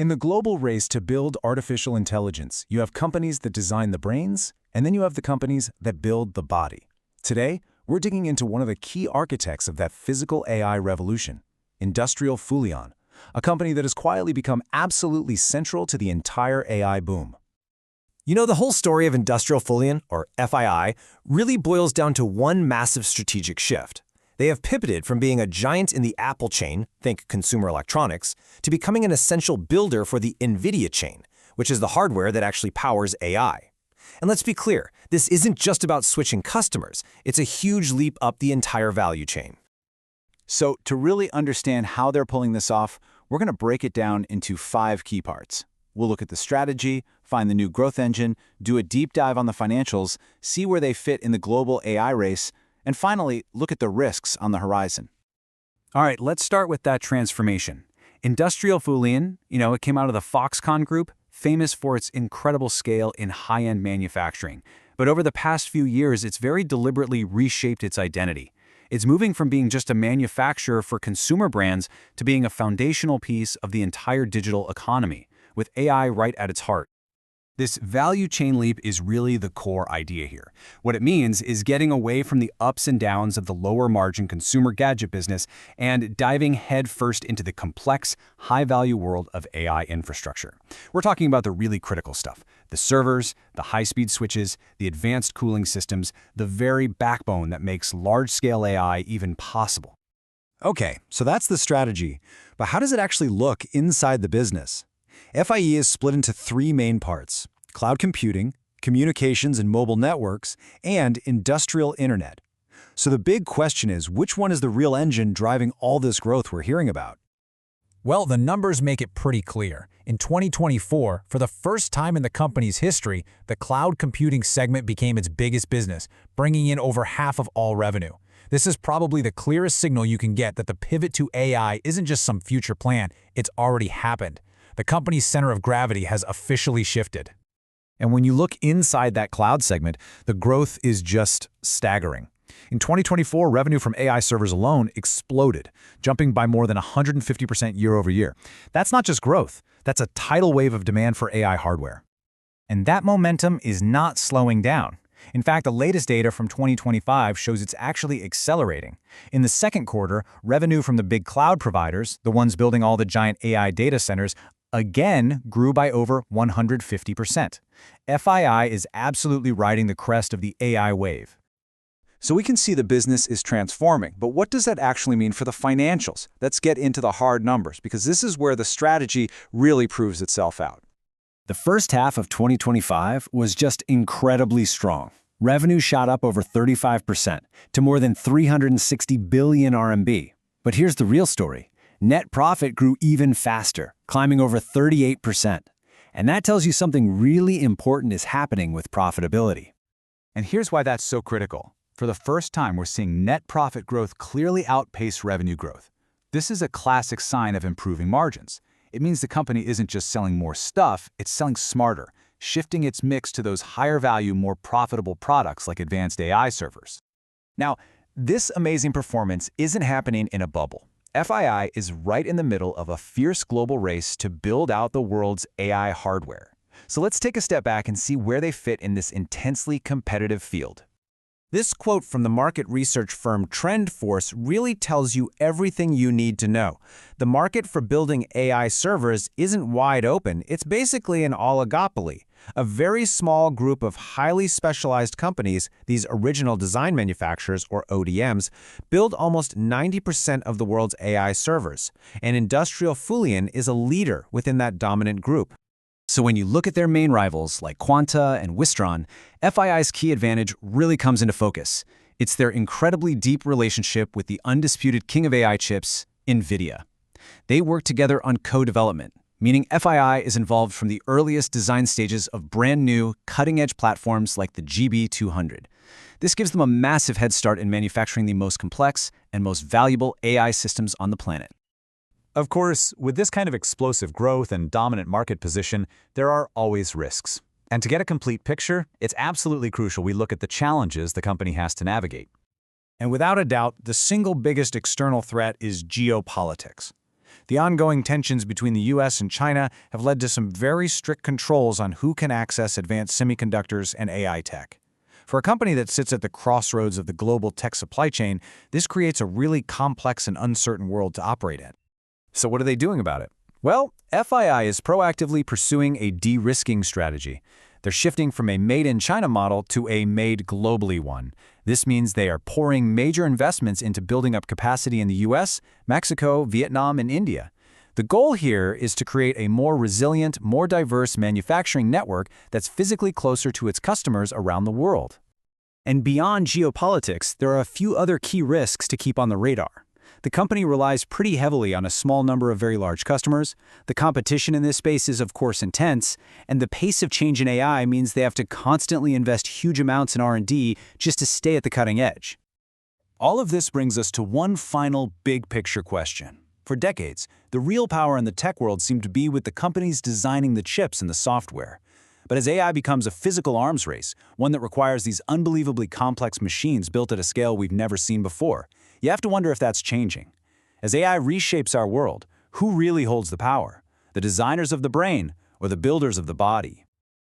In the global race to build artificial intelligence, you have companies that design the brains, and then you have the companies that build the body. Today, we're digging into one of the key architects of that physical AI revolution, Industrial Fulion, a company that has quietly become absolutely central to the entire AI boom. You know, the whole story of Industrial Fulion, or FII, really boils down to one massive strategic shift. They have pivoted from being a giant in the Apple chain, think consumer electronics, to becoming an essential builder for the NVIDIA chain, which is the hardware that actually powers AI. And let's be clear, this isn't just about switching customers, it's a huge leap up the entire value chain. So, to really understand how they're pulling this off, we're going to break it down into 5 key parts. We'll look at the strategy, find the new growth engine, do a deep dive on the financials, see where they fit in the global AI race, and finally, look at the risks on the horizon. All right, let's start with that transformation. Industrial Fulion, it came out of the Foxconn Group, famous for its incredible scale in high-end manufacturing. But over the past few years, it's very deliberately reshaped its identity. It's moving from being just a manufacturer for consumer brands to being a foundational piece of the entire digital economy, with AI right at its heart. This value chain leap is really the core idea here. What it means is getting away from the ups and downs of the lower-margin consumer gadget business and diving headfirst into the complex, high-value world of AI infrastructure. We're talking about the really critical stuff: the servers, the high-speed switches, the advanced cooling systems, the very backbone that makes large-scale AI even possible. Okay, so that's the strategy. But how does it actually look inside the business? FIE is split into 3 main parts: cloud computing, communications and mobile networks, and industrial internet. So the big question is, which one is the real engine driving all this growth we're hearing about? Well, the numbers make it pretty clear. In 2024, for the first time in the company's history, the cloud computing segment became its biggest business, bringing in over half of all revenue. This is probably the clearest signal you can get that the pivot to AI isn't just some future plan, it's already happened. The company's center of gravity has officially shifted. And when you look inside that cloud segment, the growth is just staggering. In 2024, revenue from AI servers alone exploded, jumping by more than 150% year over year. That's not just growth, that's a tidal wave of demand for AI hardware. And that momentum is not slowing down. In fact, the latest data from 2025 shows it's actually accelerating. In the second quarter, revenue from the big cloud providers, the ones building all the giant AI data centers, again grew by over 150%. FII is absolutely riding the crest of the AI wave. So we can see the business is transforming, but what does that actually mean for the financials? Let's get into the hard numbers, because this is where the strategy really proves itself out. The first half of 2025 was just incredibly strong. Revenue shot up over 35% to more than 360 billion RMB. But here's the real story. Net profit grew even faster, climbing over 38%. And that tells you something really important is happening with profitability. And here's why that's so critical. For the first time, we're seeing net profit growth clearly outpace revenue growth. This is a classic sign of improving margins. It means the company isn't just selling more stuff, it's selling smarter, shifting its mix to those higher value, more profitable products like advanced AI servers. Now, this amazing performance isn't happening in a bubble. FII is right in the middle of a fierce global race to build out the world's AI hardware. So let's take a step back and see where they fit in this intensely competitive field. This quote from the market research firm TrendForce really tells you everything you need to know. The market for building AI servers isn't wide open, it's basically an oligopoly. A very small group of highly specialized companies, these original design manufacturers or ODMs, build almost 90% of the world's AI servers, and Industrial Fulion is a leader within that dominant group. So when you look at their main rivals like Quanta and Wistron, FII's key advantage really comes into focus. It's their incredibly deep relationship with the undisputed king of AI chips, NVIDIA. They work together on co-development, meaning FII is involved from the earliest design stages of brand new, cutting-edge platforms like the GB200. This gives them a massive head start in manufacturing the most complex and most valuable AI systems on the planet. Of course, with this kind of explosive growth and dominant market position, there are always risks. And to get a complete picture, it's absolutely crucial we look at the challenges the company has to navigate. And without a doubt, the single biggest external threat is geopolitics. The ongoing tensions between the US and China have led to some very strict controls on who can access advanced semiconductors and AI tech. For a company that sits at the crossroads of the global tech supply chain, this creates a really complex and uncertain world to operate in. So what are they doing about it? Well, FII is proactively pursuing a de-risking strategy. They're shifting from a made-in-China model to a made-globally one. This means they are pouring major investments into building up capacity in the US, Mexico, Vietnam, and India. The goal here is to create a more resilient, more diverse manufacturing network that's physically closer to its customers around the world. And beyond geopolitics, there are a few other key risks to keep on the radar. The company relies pretty heavily on a small number of very large customers. The competition in this space is, of course, intense, and the pace of change in AI means they have to constantly invest huge amounts in R&D just to stay at the cutting edge. All of this brings us to one final big-picture question. For decades, the real power in the tech world seemed to be with the companies designing the chips and the software. But as AI becomes a physical arms race, one that requires these unbelievably complex machines built at a scale we've never seen before, you have to wonder if that's changing. As AI reshapes our world, who really holds the power? The designers of the brain or the builders of the body?